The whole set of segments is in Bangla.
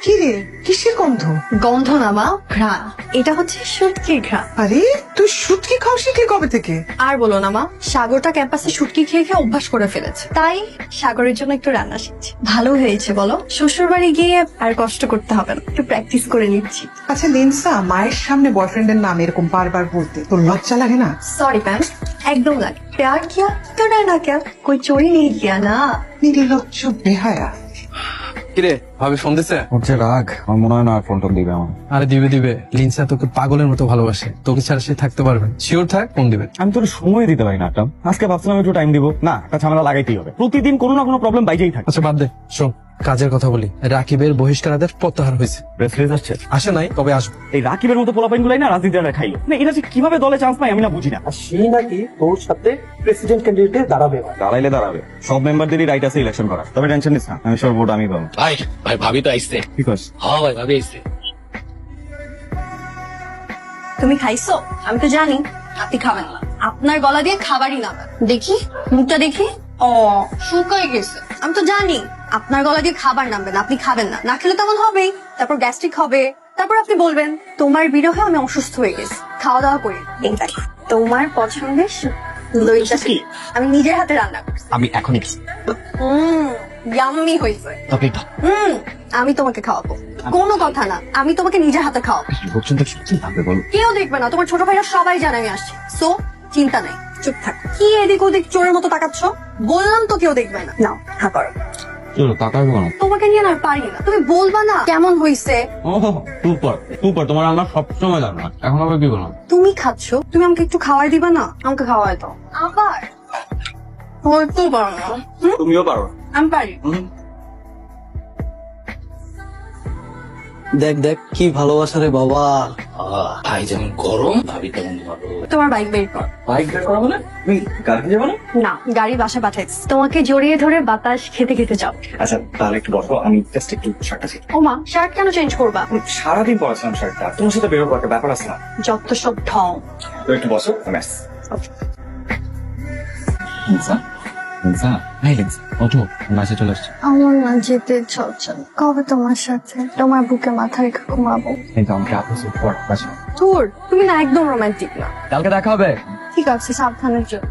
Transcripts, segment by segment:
কি রে, কিসের গন্ধ? গন্ধ না মা, ঘ্রাণ। এটা হচ্ছে শুটকির ঘ্রাণ। আরে তুই শুটকি খাও শিখলি কবে থেকে? আর বলো না মা, সাগরটা ক্যাম্পাসে শুটকি খেয়ে খেয়ে অভ্যাস করে ফেলেছে, তাই সাগরের জন্য একটু রান্না শিখছি। ভালো হয়েছে বলো, শ্বশুর বাড়ি গিয়ে আর কষ্ট করতে হবে না, একটু প্র্যাকটিস করে নিচ্ছি। আচ্ছা লিনসা, মায়ের সামনে বয়ফ্রেন্ডের নাম এরকম বারবার বলতে তোর লজ্জা লাগে না? सॉरी मैम, एकदम लगे। प्यार किया तो डरना क्या, कोई चोरी नहीं किया ना। নির্লজ্জ বেহায়া। কিরে ভাবি ফোন দিছে? হচ্ছে রাগ, আমার মনে হয় না আর ফোনটা দিবে আমার। আরে দিবে দিবে, লিনসা তোকে পাগলের মতো ভালোবাসে, তোকে ছাড়া সে থাকতে পারবে? শিওর থাক, ফোন দিবে। আমি তোর সময় দিতে পারি না একটা। আজকে ভাবছিলাম একটু টাইম দিব, না একটা ঝামেলা লাগাইতেই হবে। প্রতিদিন কোনো না কোনো প্রবলেম বাইরেই থাকে। আচ্ছা বাদ দে, শোন কাজের কথা বলি। রাকিবের বহিষ্কার আদেশ প্রত্যাহার হয়েছে। প্রেস রিলিজ আসছে, আসে নাই, তবে আসবে। এই রাকিবের মতো পোলাপাইন গুলাই না রাজনীতিটা খাইলো না, এটা যে কিভাবে দলে চান্স পাই আমি না বুঝি না। সেই নাকি তোর সাথে প্রেসিডেন্ট ক্যান্ডিডেটে দাঁড়াবে। দাঁড়াইলে দাঁড়াবে, সব মেম্বারদেরই রাইট আছে ইলেকশন করার। তবে টেনশন নিস না, আমি সব ভোট আমি পাবো। ভাই ভাই ভাবি তো আইসছে। বিকজ হ্যাঁ ভাই ভাবি আইসছে। তুমি খাইছো? আমি তো জানি আপনি খাবেন না, আপনার গলা দিয়ে খাবারই না। দেখি মুখটা দেখি, ও শুকাই গেছে। আমি তো জানি আপনার গলা দিয়ে খাবার নামবে না, আপনি খাবেন না। না খেলে তেমন হবেই, তারপর গ্যাস্ট্রিক হবে, তারপর আপনি বলবেন তোমার বিরহে আমি অসুস্থ হয়ে গেছি। খাওয়া দাওয়া করি, এই দেখ তোমার পছন্দের দইটা কি আমি নিজের হাতে রান্না করছি। আমি এখনই ইয়াম্মি হয়েছে। তোকে আমি তোমাকে খাওয়াবো, কোনো কথা না, আমি তোমাকে নিজের হাতে খাওয়াবো। লোকজন তো কি ভাববে বলো? কেউ দেখবে না, তোমার ছোট ভাইরা সবাই জানে আমি আসছি। সো চিন্তা নাই, চুপ থাক। কি এদিক ওদিক চোরের মতো তাকাচ্ছ? বললাম তো কেউ দেখবে না। নাও হা করো। চলো তাকাবো কেন? তোমাকে নিয়ে না আর পারি না, তুমি বলবা না কেমন হইছে। ও সুপার সুপার, তোমার রান্না সবসময় জানো না, এখন আবার কি বললাম? তুমি খাচ্ছ, তুমি আমাকে একটু খাওয়াই দিবা না? আমাকে খাওয়াই দাও। আবার বলতে পারো না। তুমিও পারো। আমি পারি। দেখ দেখ কি ভালোবাসা রে বাবা। ভাই যেমন গরম ভাবি তেমন ভালো। তোমার বাইক বের কর। বাইক বের করা মানে তুমি গাড়ি যাবে না? না, গাড়ি বাসা পাঠাইছি, তোমাকে জড়িয়ে ধরে বাতাস খেতে খেতে যাও। আচ্ছা তাহলে একটু বসো, আমি জাস্ট একটু শার্টটা ছি। ও মা, শার্ট কেন চেঞ্জ করবা? সারাদিন পড়াছিলাম শার্টটা, তোমার সাথে বেরোবো একটা ব্যাপার আছে না। যত সব ঢং। তো একটু বসো, আমি আসছি। আমার না যেতে ইচ্ছা হচ্ছে না। কবে তোমার সাথে তোমার বুকে মাথা রেখে ঘুমাবো। তোর তুমি না একদম রোমান্টিক না। কালকে দেখা হবে। ঠিক আছে, সাবধানের জন্য।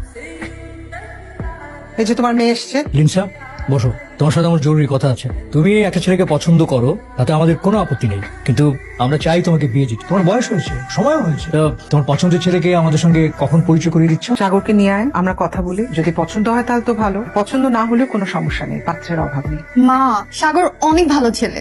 এই যে তোমার মেয়ে এসছে। লিনসা বসো, তোমার সাথে আমার জরুরি কথা আছে। তুমি একটা ছেলেকে পছন্দ করো, তাতে আমাদের কোনো আপত্তি নেই, কিন্তু আমরা চাই তোমাকে বিয়ে দিতে। তোমার বয়স হয়েছে, সময় হয়েছে। তো তোমার পছন্দের ছেলেকে আমাদের সঙ্গে কখন পরিচয় করিয়ে দিচ্ছ? সাগরকে নিয়ে আয়, আমরা কথা বলি। যদি পছন্দ হয় তাহলে তো ভালো, পছন্দ না হলেও কোনো সমস্যা নেই, পাত্রের অভাব নেই। মা, সাগর অনেক ভালো ছেলে।